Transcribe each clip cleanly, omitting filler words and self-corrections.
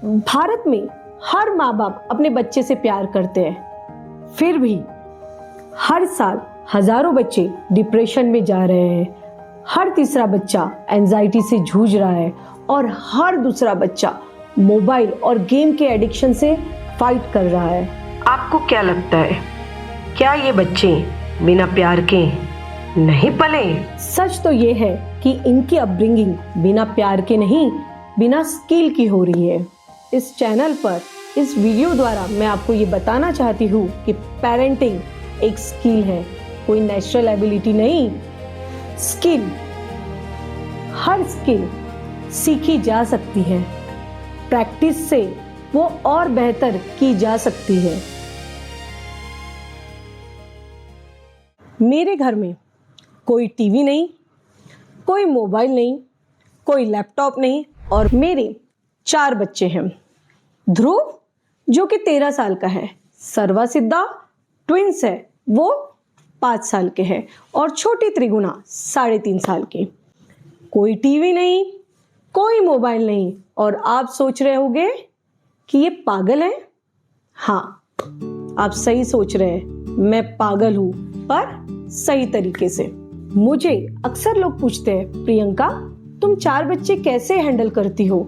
भारत में हर माँ बाप अपने बच्चे से प्यार करते हैं, फिर भी हर साल हजारों बच्चे डिप्रेशन में जा रहे हैं। हर तीसरा बच्चा एंजाइटी से जूझ रहा है और हर दूसरा बच्चा मोबाइल और गेम के एडिक्शन से फाइट कर रहा है। आपको क्या लगता है, क्या ये बच्चे बिना प्यार के नहीं पले? सच तो ये है कि इनकी अपब्रिंगिंग बिना प्यार के नहीं, बिना स्किल की हो रही है। इस चैनल पर इस वीडियो द्वारा मैं आपको ये बताना चाहती हूँ कि पेरेंटिंग एक स्किल है, कोई नेचुरल एबिलिटी नहीं। स्किल, हर स्किल सीखी जा सकती है, प्रैक्टिस से वो और बेहतर की जा सकती है। मेरे घर में कोई टीवी नहीं, कोई मोबाइल नहीं, कोई लैपटॉप नहीं और मेरे 4 बच्चे हैं। ध्रुव जो कि 13 साल का है, सर्वा सिद्धा ट्विंस है, वो 5 साल के हैं और छोटी त्रिगुणा 3.5 साल की। कोई टीवी नहीं, कोई मोबाइल नहीं और आप सोच रहे होंगे कि ये पागल है। हाँ, आप सही सोच रहे हैं, मैं पागल हूं, पर सही तरीके से। मुझे अक्सर लोग पूछते हैं, प्रियंका तुम 4 बच्चे कैसे हैंडल करती हो?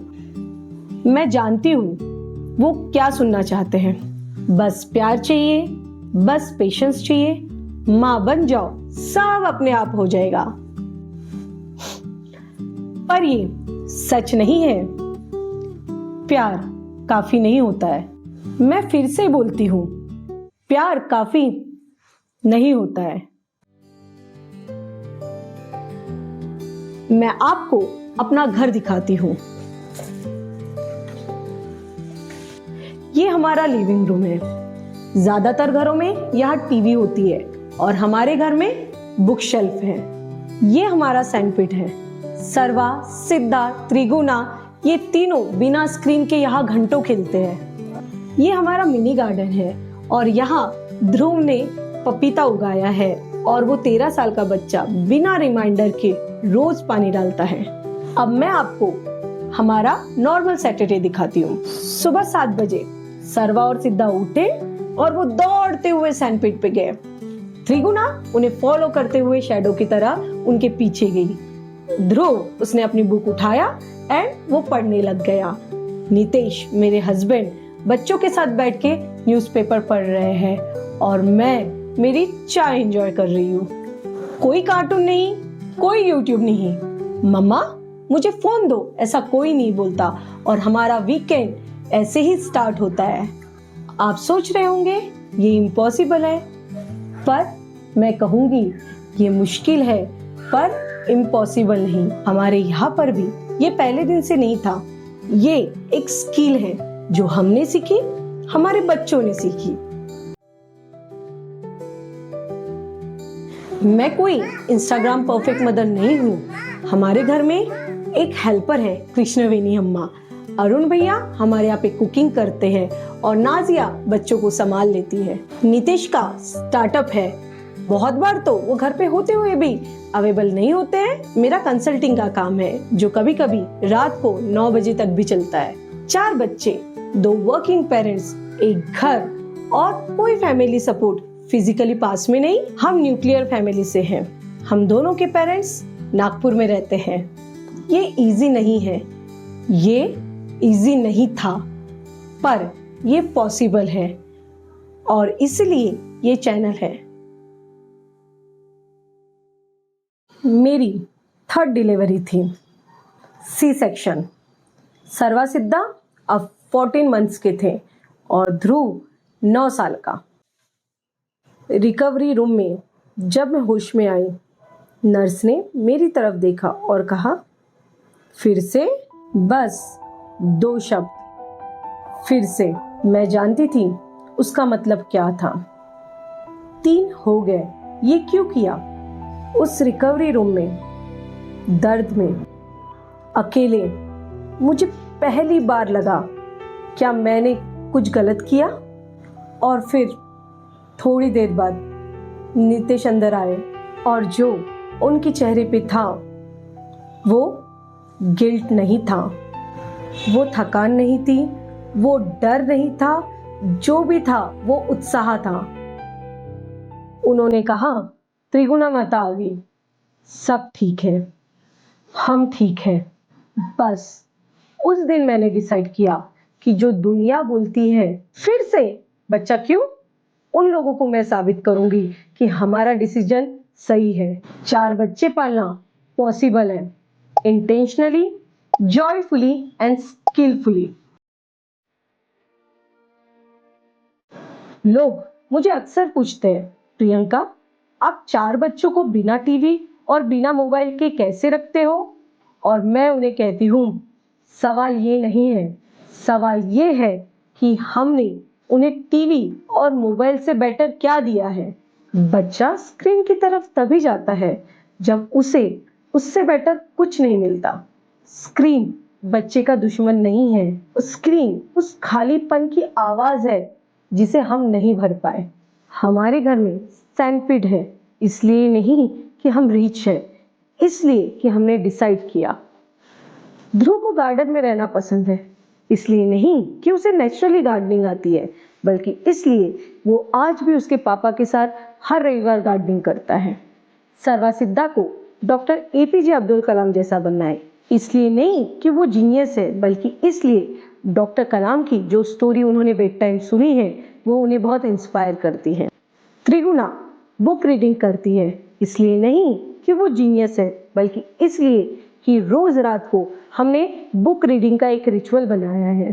मैं जानती हूँ वो क्या सुनना चाहते हैं। बस प्यार चाहिए, बस पेशेंस चाहिए, माँ बन जाओ, सब अपने आप हो जाएगा। पर ये सच नहीं है, प्यार काफी नहीं होता है। मैं फिर से बोलती हूँ, प्यार काफी नहीं होता है। मैं आपको अपना घर दिखाती हूँ। ये हमारा लिविंग रूम है। ज्यादातर घरों में यहाँ टीवी होती है और हमारे घर में बुक शेल्फ है। ये हमारा सैंडपिट है। सर्वा, सिद्धा, त्रिगुणा ये तीनों बिना स्क्रीन के यहाँ घंटों खेलते हैं। ये हमारा मिनी गार्डन है और यहाँ ध्रुव ने पपीता उगाया है और वो 13 साल का बच्चा बिना रिमाइंडर के रोज पानी डालता है। अब मैं आपको हमारा नॉर्मल सैटरडे दिखाती हूँ। सुबह 7 बजे सर्वा और सिद्धा उठे और वो दौड़ते हुए सैंडपिट पे गए। त्रिगुणा उन्हें फॉलो करते हुए शैडो की तरह उनके पीछे गई। ध्रुव उसने अपनी बुक उठाया एंड वो पढ़ने लग गया। नितेश मेरे हस्बैंड बच्चों के साथ बैठ के न्यूज़पेपर पढ़ रहे हैं और मैं मेरी चाय एंजॉय कर रही हूँ। कोई कार्टून नहीं, कोई यूट्यूब नहीं। मम्मा मुझे फोन दो, ऐसा कोई नहीं बोलता और हमारा वीकेंड ऐसे ही स्टार्ट होता है। आप सोच रहे होंगे ये इम्पॉसिबल है, पर मैं कहूंगी ये मुश्किल है पर इम्पॉसिबल नहीं। हमारे यहाँ पर भी ये पहले दिन से नहीं था। ये एक स्किल है जो हमने सीखी, हमारे बच्चों ने सीखी। मैं कोई इंस्टाग्राम परफेक्ट मदर नहीं हूँ। हमारे घर में एक हेल्पर है, कृष्णवेणी अम्मा। अरुण भैया हमारे यहाँ पे कुकिंग करते हैं और नाजिया बच्चों को संभाल लेती है। नितेश का स्टार्टअप है। बहुत बार तो वो घर पे होते हुए भी अवेलेबल नहीं होते हैं। मेरा कंसल्टिंग का काम है जो कभी कभी रात को 9 बजे तक भी चलता है। 4 बच्चे, 2 वर्किंग पेरेंट्स, एक घर और कोई फैमिली सपोर्ट फिजिकली पास में नहीं। हम न्यूक्लियर फैमिली से हैं। हम दोनों के पेरेंट्स नागपुर में रहते हैं। ये इजी नहीं है, ये इजी नहीं था, पर ये पॉसिबल है और इसलिए ये चैनल है। मेरी 3rd डिलीवरी थी, सी सेक्शन। सर्वा सिद्धा अब 14 मंथ्स के थे और ध्रुव 9 साल का। रिकवरी रूम में जब मैं होश में आई, नर्स ने मेरी तरफ देखा और कहा, फिर से? बस 2 शब्द, फिर से। मैं जानती थी उसका मतलब क्या था। 3 हो गए, ये क्यों किया? उस रिकवरी रूम में, दर्द में, अकेले, मुझे पहली बार लगा क्या मैंने कुछ गलत किया। और फिर थोड़ी देर बाद नितेश अंदर आए और जो उनके चेहरे पे था वो गिल्ट नहीं था, वो थकान नहीं थी वो डर नहीं था, जो भी था वो उत्साह था। उन्होंने कहा, त्रिगुणा माता आ गई, सब ठीक है, हम ठीक है। बस उस दिन मैंने डिसाइड किया कि जो दुनिया बोलती है फिर से बच्चा क्यों, उन लोगों को मैं साबित करूंगी कि हमारा डिसीजन सही है। 4 बच्चे पालना पॉसिबल है, इंटेंशनली, जॉयफुली एंड स्किलफुली। लोग मुझे अक्सर पूछते हैं, प्रियंका, आप 4 बच्चों को बिना टीवी और बिना मोबाइल के कैसे रखते हो? और मैं उन्हें कहती हूँ, सवाल ये नहीं है, सवाल ये है कि हमने उन्हें टीवी और मोबाइल से बेटर क्या दिया है। बच्चा स्क्रीन की तरफ तभी जाता है जब उसे उससे बेटर कुछ नहीं मिलता। स्क्रीन बच्चे का दुश्मन नहीं है, स्क्रीन उस खालीपन की आवाज है जिसे हम नहीं भर पाए। हमारे घर में सैंडपिट है, इसलिए नहीं कि हम रिच है, इसलिए कि हमने डिसाइड किया। ध्रुव को गार्डन में रहना पसंद है, इसलिए नहीं कि उसे नेचुरली गार्डनिंग आती है, बल्कि इसलिए वो आज भी उसके पापा के साथ हर रविवार गार्डनिंग करता है। सर्वा सिद्धा को डॉक्टर एपीजे अब्दुल कलाम जैसा बनना है, इसलिए नहीं कि वो जीनियस है, बल्कि इसलिए डॉक्टर कलाम की जो स्टोरी उन्होंने बेड टाइम सुनी है वो उन्हें बहुत इंस्पायर करती है। त्रिगुणा बुक रीडिंग करती है, इसलिए नहीं कि वो जीनियस है, बल्कि इसलिए कि रोज रात को हमने बुक रीडिंग का एक रिचुअल बनाया है।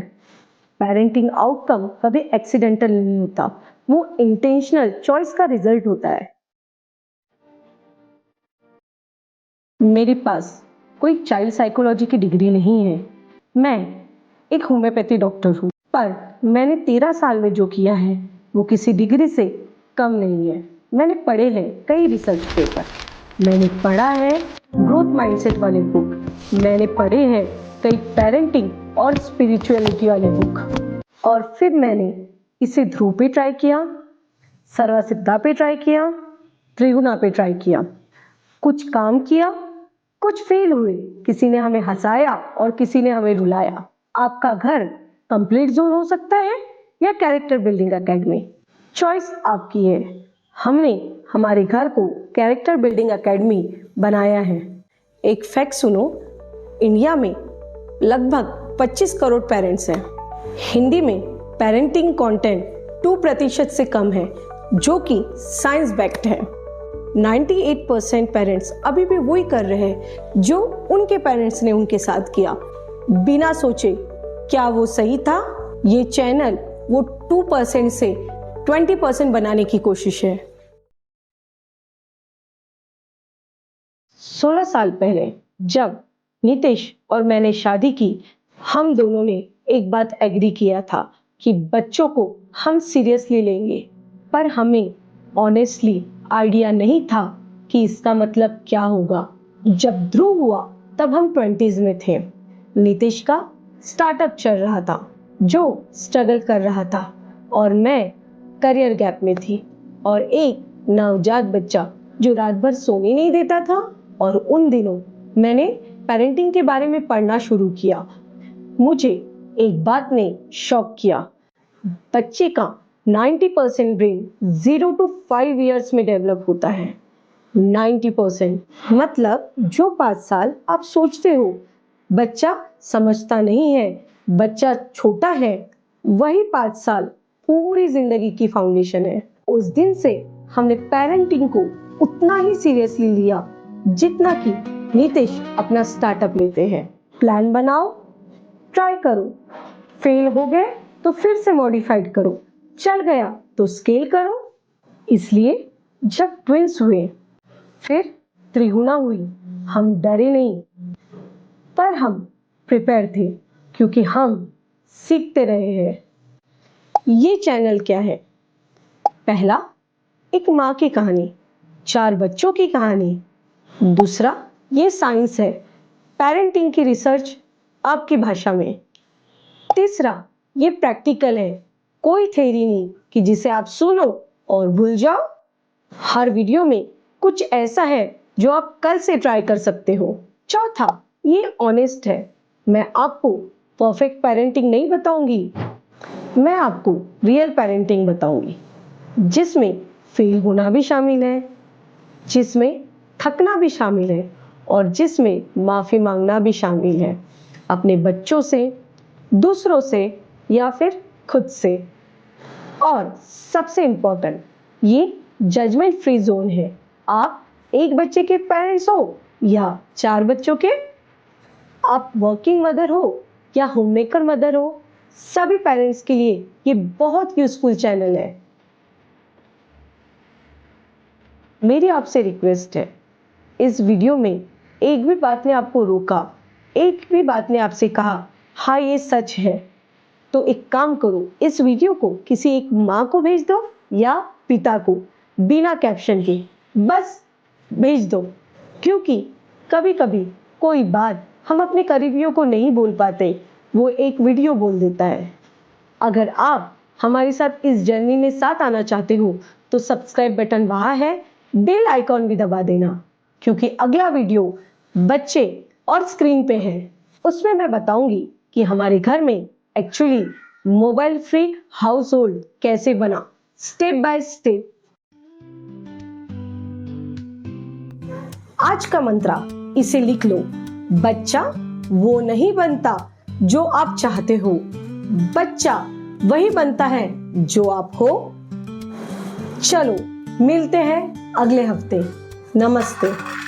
पेरेंटिंग आउटकम कभी एक्सीडेंटल नहीं होता, वो इंटेंशनल चॉइस का रिजल्ट होता है। मेरे पास कोई चाइल्ड साइकोलॉजी की डिग्री नहीं है, मैं एक होम्योपैथी डॉक्टर हूँ, पर मैंने 13 साल में जो किया है वो किसी डिग्री से कम नहीं है। मैंने पढ़े हैं कई रिसर्च पेपर, मैंने पढ़ा है ग्रोथ माइंडसेट वाले बुक, मैंने पढ़े हैं कई पेरेंटिंग और स्पिरिचुअलिटी वाले बुक, और फिर मैंने इसे ध्रुव पे ट्राई किया, सर्वा सिद्धा पे ट्राई किया, त्रिगुणा पे ट्राई किया। कुछ काम किया, कुछ फेल हुए, किसी ने हमें हंसाया और किसी ने हमें रुलाया। आपका घर कंप्लीट जोन हो सकता है या कैरेक्टर बिल्डिंग एकेडमी, चॉइस आपकी है। हमने हमारे घर को कैरेक्टर बिल्डिंग एकेडमी बनाया है। एक फैक्ट सुनो, इंडिया में लगभग 25 करोड़ पेरेंट्स हैं। हिंदी में पेरेंटिंग कंटेंट 2% से कम है, जो कि साइंस बैक्ड है। 98% पेरेंट्स अभी भी वही कर रहे हैं जो उनके पेरेंट्स ने उनके साथ किया, बिना सोचे क्या वो सही था। ये चैनल वो 2% से 20% बनाने की कोशिश है। 16 साल पहले जब नितेश और मैंने शादी की, हम दोनों ने एक बात एग्री किया था कि बच्चों को हम सीरियसली लेंगे, पर हमें ऑनेस्टली आइडिया नहीं था कि इसका मतलब क्या होगा। जब ध्रुव हुआ तब हम 20s में थे। नितेश का स्टार्टअप चल रहा था जो स्ट्रगल कर रहा था, और मैं करियर गैप में थी, और एक नवजात बच्चा जो रात भर सोने नहीं देता था। और उन दिनों मैंने पेरेंटिंग के बारे में पढ़ना शुरू किया। मुझे एक बात ने शॉक किया, बच्चे का 90% ब्रेन 0 to 5 इयर्स में डेवलप होता है। 90% मतलब जो 5 साल आप सोचते हो बच्चा समझता नहीं है, बच्चा छोटा है, वही 5 साल पूरी जिंदगी की फाउंडेशन है। उस दिन से हमने पेरेंटिंग को उतना ही सीरियसली लिया जितना कि नितेश अपना स्टार्टअप लेते हैं। प्लान बनाओ, ट्राई करो, फेल हो गए तो फिर से मॉडिफाइड करो, चल गया तो स्केल करो। इसलिए जब ट्विंस हुए, फिर त्रिगुणा हुई, हम डरे नहीं, पर हम प्रिपेयर थे, क्योंकि हम सीखते रहे हैं। ये चैनल क्या है? पहला, एक माँ की कहानी, 4 बच्चों की कहानी। दूसरा, ये साइंस है, पेरेंटिंग की रिसर्च आपकी भाषा में। तीसरा, ये प्रैक्टिकल है, कोई थ्योरी नहीं कि जिसे आप सुनो और भूल जाओ। हर वीडियो में कुछ ऐसा है जो आप कल से ट्राई कर सकते हो। चौथा, ये ऑनेस्ट है, मैं आपको परफेक्ट पेरेंटिंग नहीं बताऊंगी, मैं आपको रियल पेरेंटिंग बताऊंगी, जिसमें फेल होना भी शामिल है, जिसमें थकना भी शामिल है और जिसमें माफी मांगना भी शामिल है, अपने बच्चों से, दूसरों से या फिर खुद से। और सबसे इम्पोर्टेंट, ये जजमेंट फ्री जोन है। आप एक बच्चे के पेरेंट्स हो या 4 बच्चों के, आप वर्किंग मदर हो या होममेकर मदर हो, सभी पेरेंट्स के लिए ये बहुत यूजफुल चैनल है। मेरी आपसे रिक्वेस्ट है, इस वीडियो में एक भी बात ने आपको रोका, एक भी बात ने आपसे कहा हाँ ये सच है, तो एक काम करो, इस वीडियो को किसी एक माँ को भेज दो या पिता को, बिना कैप्शन के बस भेज दो। क्योंकि कभी कभी कोई बात हम अपने करीबियों को नहीं बोल पाते, वो एक वीडियो बोल देता है। अगर आप हमारे साथ इस जर्नी में साथ आना चाहते हो तो सब्सक्राइब बटन वहां है, बेल आइकॉन भी दबा देना, क्योंकि अगला वीडियो बच्चे और स्क्रीन पे है। उसमें मैं बताऊंगी कि हमारे घर में actually mobile free house hold कैसे बना, स्टेप बाय स्टेप। आज का मंत्रा इसे लिख लो, बच्चा वो नहीं बनता जो आप चाहते हो, बच्चा वही बनता है जो आप हो। चलो मिलते हैं अगले हफ्ते। नमस्ते।